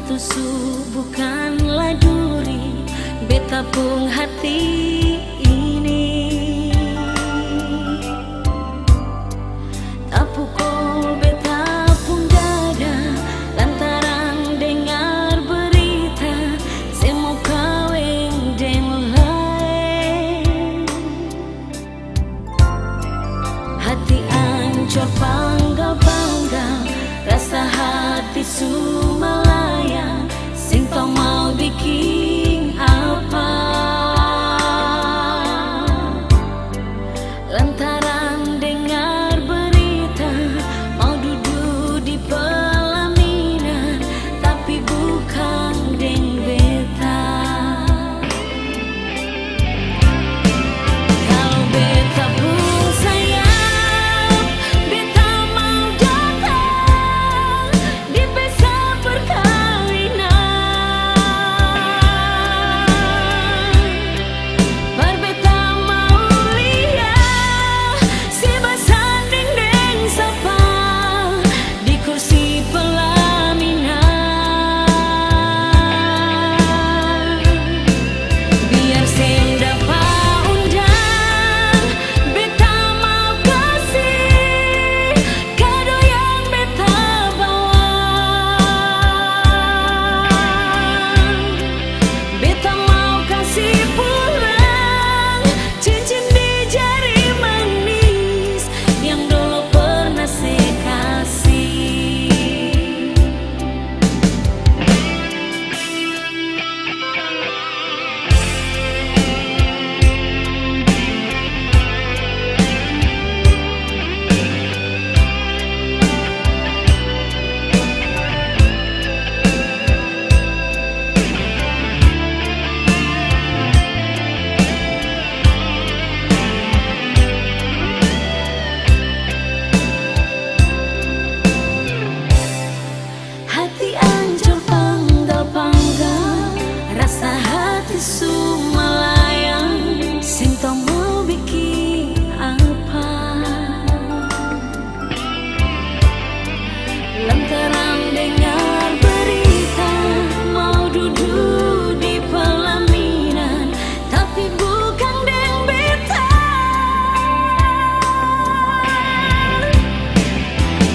tusuk bukanlah duri, beta pun hati ini. Tak pukul beta pun dada lantaran dengar berita semua kawin deng lain. Hati ancur bangga-bangga, rasa hati Sumalaya, sing tau mau bikin apa. Lantaran dengar berita mau duduk di pelaminan, tapi bukan deng beta. Kalau beta pun sayang, beta mau datang di pesta perkawinan. Par beta mau lihat si basanding deng sapa di kursi pelaminan. Biar sing dapat undang, beta mau kasih kado yang beta bawa. Beta mau kasih pulang cincin di jari manis yang dulu pernah saya kasih. Hati ancur bangga-bangga, rasa hati Sumalaya, sing tau mau bikin apa. Lantaran dengar berita mau duduk di pelaminan, tapi bukan deng beta.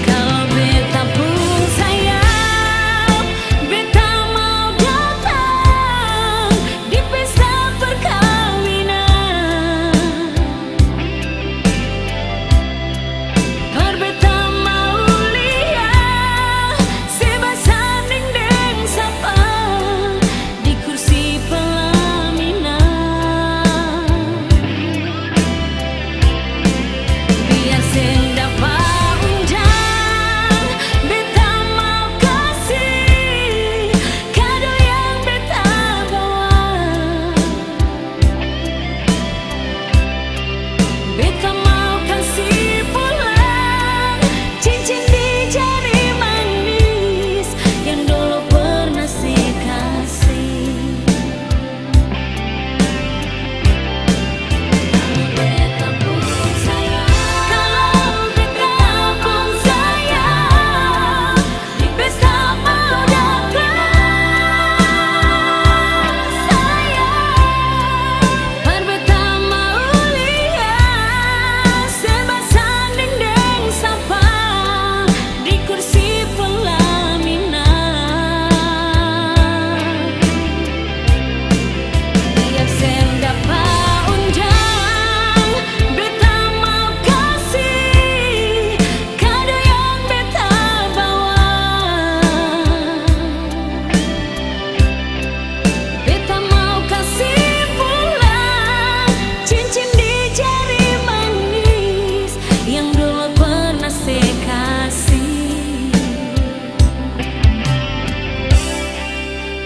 Kalau beta pun sayang, beta mau datang di pesta perkawinan. Par beta mau lihat si basanding deng sapa di kursi pelaminan. Biar sing dapat undang, beta mau kasih kado yang beta bawa. Beta mau kasih pulang cincin di jari manis yang dulu pernah saya kasih. Beta pun sayang, kalau beta pun sayang, di pesta mau datang. Sayang, par beta mau lihat si basanding deng sapa di kursi pelaminan. Biar sing dapat undang, beta mau kasih kado yang beta bawa. Beta mau kasih pulang cincin di jari manis yang dulu pernah saya kasih.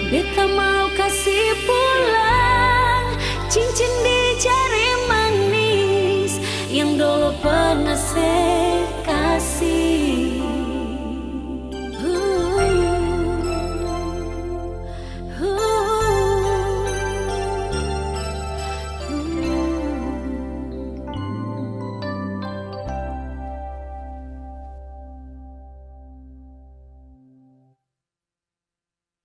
Beta mau kasih pulang cincin di jari manis yang dulu pernah saya